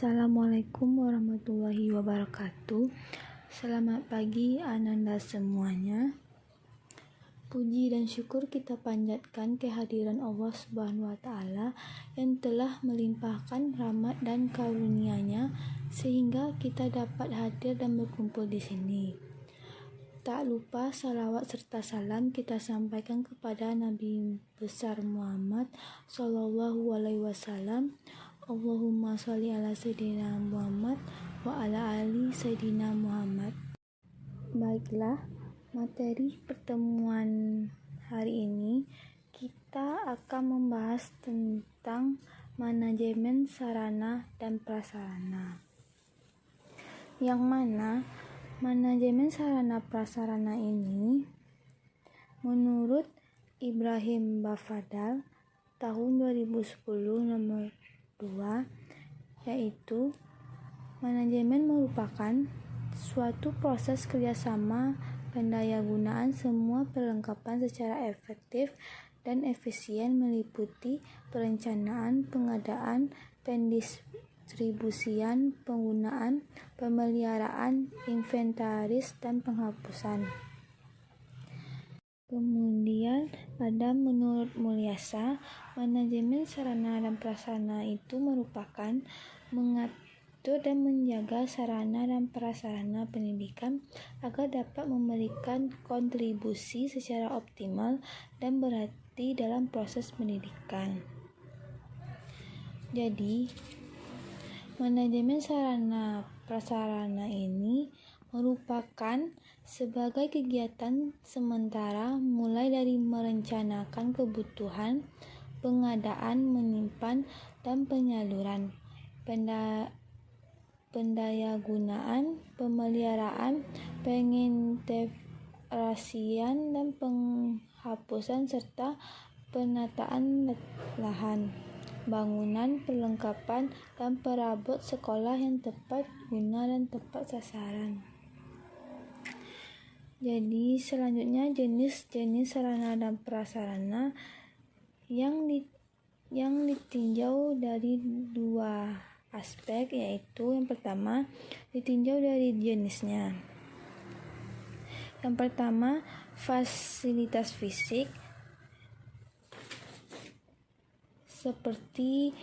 Assalamualaikum warahmatullahi wabarakatuh. Selamat pagi Ananda semuanya. Puji dan syukur kita panjatkan kehadiran Allah Subhanahu wa Ta'ala yang telah melimpahkan rahmat dan karunia-Nya sehingga kita dapat hadir dan berkumpul di sini. Tak lupa salawat serta salam kita sampaikan kepada Nabi besar Muhammad Sallallahu Alaihi Wasallam. Allahumma sholli ala Sayyidina Muhammad wa ala ali Sayyidina Muhammad. Baiklah, materi pertemuan hari ini kita akan membahas tentang manajemen sarana dan prasarana. Yang mana manajemen sarana prasarana ini menurut Ibrahim Bafadal tahun 2010 nomor 2, yaitu manajemen merupakan suatu proses kerjasama pendayagunaan semua perlengkapan secara efektif dan efisien meliputi perencanaan, pengadaan, pendistribusian, penggunaan, pemeliharaan, inventaris, dan penghapusan. Kemudian menurut Mulyasa, manajemen sarana dan prasarana itu merupakan mengatur dan menjaga sarana dan prasarana pendidikan agar dapat memberikan kontribusi secara optimal dan berarti dalam proses pendidikan. Jadi, manajemen sarana prasarana ini merupakan sebagai kegiatan sementara mulai dari merencanakan kebutuhan, pengadaan, menyimpan, dan penyaluran, pendayagunaan, pemeliharaan, pengintegrasian, dan penghapusan serta penataan lahan, bangunan, perlengkapan, dan perabot sekolah yang tepat guna dan tepat sasaran. Jadi selanjutnya jenis-jenis sarana dan prasarana yang ditinjau dari dua aspek, yaitu yang pertama ditinjau dari jenisnya. Yang pertama, fasilitas fisik seperti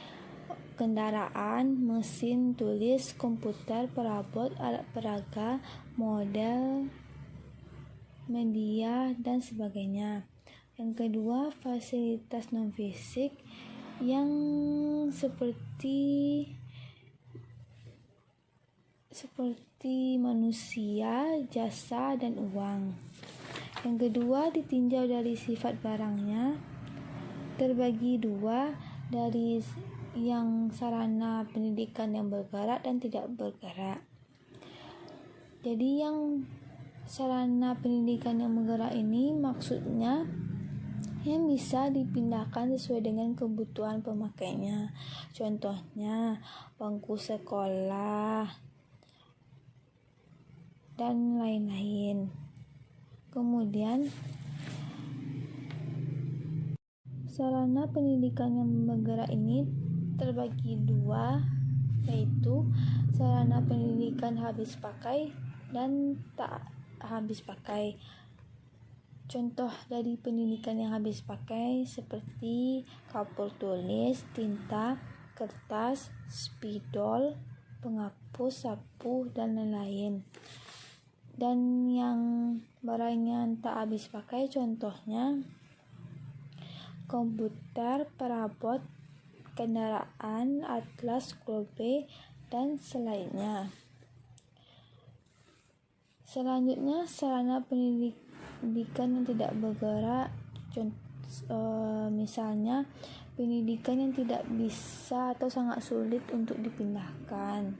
kendaraan, mesin tulis, komputer, perabot, alat peraga, model, media, dan sebagainya. Yang kedua, fasilitas non-fisik yang seperti manusia, jasa, dan uang. Yang kedua, ditinjau dari sifat barangnya, terbagi dua, dari yang sarana pendidikan yang bergerak dan tidak bergerak. Jadi yang sarana pendidikan yang bergerak ini maksudnya yang bisa dipindahkan sesuai dengan kebutuhan pemakainya. Contohnya bangku sekolah dan lain-lain. Kemudian sarana pendidikan yang bergerak ini terbagi dua, yaitu sarana pendidikan habis pakai dan tak habis pakai. Contoh dari pendidikan yang habis pakai seperti kapur tulis, tinta, kertas, spidol, penghapus, sapu, dan lain-lain. Dan yang barang yang tak habis pakai contohnya komputer, perabot, kendaraan, atlas, globe, dan selainnya. Selanjutnya, sarana pendidikan yang tidak bergerak, misalnya pendidikan yang tidak bisa atau sangat sulit untuk dipindahkan.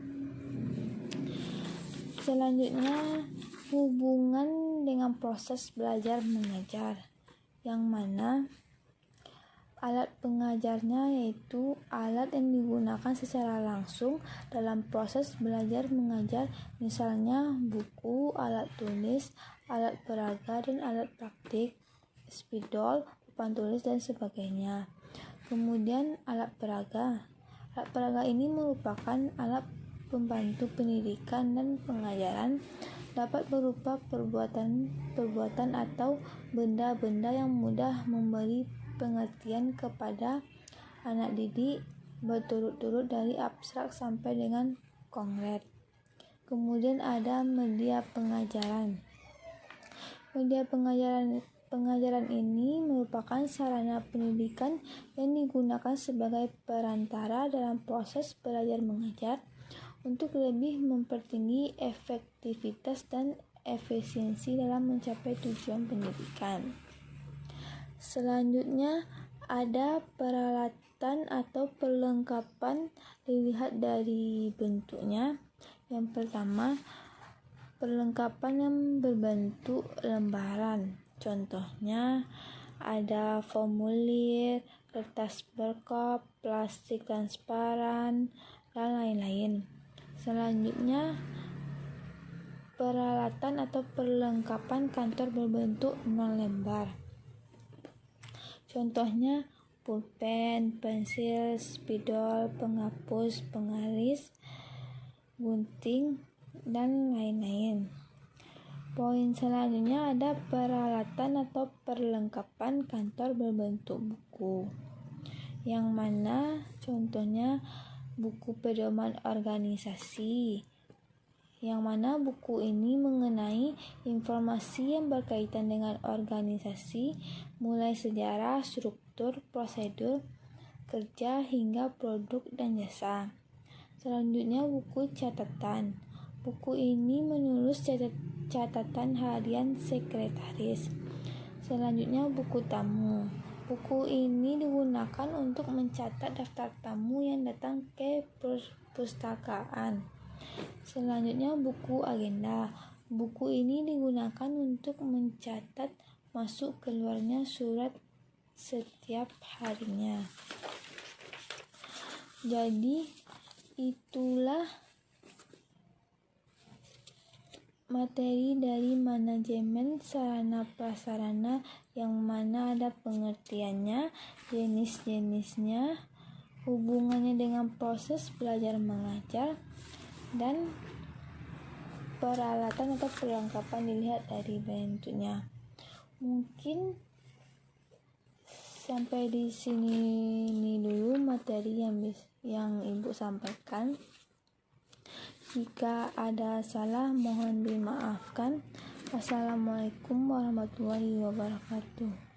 Selanjutnya, hubungan dengan proses belajar mengajar, yang mana alat pengajarnya yaitu alat yang digunakan secara langsung dalam proses belajar mengajar, misalnya buku, alat tulis, alat peraga, dan alat praktik, spidol, papan tulis, dan sebagainya. Kemudian alat peraga. Alat peraga ini merupakan alat pembantu pendidikan dan pengajaran, dapat berupa perbuatan atau benda-benda yang mudah memberi pengertian kepada anak didik, berturut-turut dari abstrak sampai dengan konkret. Kemudian ada media pengajaran. Media pengajaran ini merupakan sarana pendidikan yang digunakan sebagai perantara dalam proses belajar mengajar untuk lebih mempertinggi efektivitas dan efisiensi dalam mencapai tujuan pendidikan. Selanjutnya ada peralatan atau perlengkapan, dilihat dari bentuknya. Yang pertama, perlengkapan yang berbentuk lembaran. Contohnya ada formulir, kertas berkop, plastik transparan, dan lain-lain. Selanjutnya, peralatan atau perlengkapan kantor berbentuk non-lembar. Contohnya pulpen, pensil, spidol, penghapus, pengaris, gunting, dan lain-lain. Poin selanjutnya ada peralatan atau perlengkapan kantor berbentuk buku, yang mana contohnya buku pedoman organisasi, yang mana buku ini mengenai informasi yang berkaitan dengan organisasi, mulai sejarah, struktur, prosedur kerja, hingga produk dan jasa. Selanjutnya buku catatan. Buku ini menulis catatan harian sekretaris. Selanjutnya buku tamu. Buku ini digunakan untuk mencatat daftar tamu yang datang ke perpustakaan. Selanjutnya buku agenda. Buku ini digunakan untuk mencatat masuk keluarnya surat setiap harinya. Jadi itulah materi dari manajemen sarana prasarana, yang mana ada pengertiannya, jenis-jenisnya, hubungannya dengan proses belajar mengajar, dan peralatan atau perlengkapan dilihat dari bentuknya. Mungkin sampai di sini dulu materi yang Ibu sampaikan. Jika ada salah mohon dimaafkan. Wassalamualaikum warahmatullahi wabarakatuh.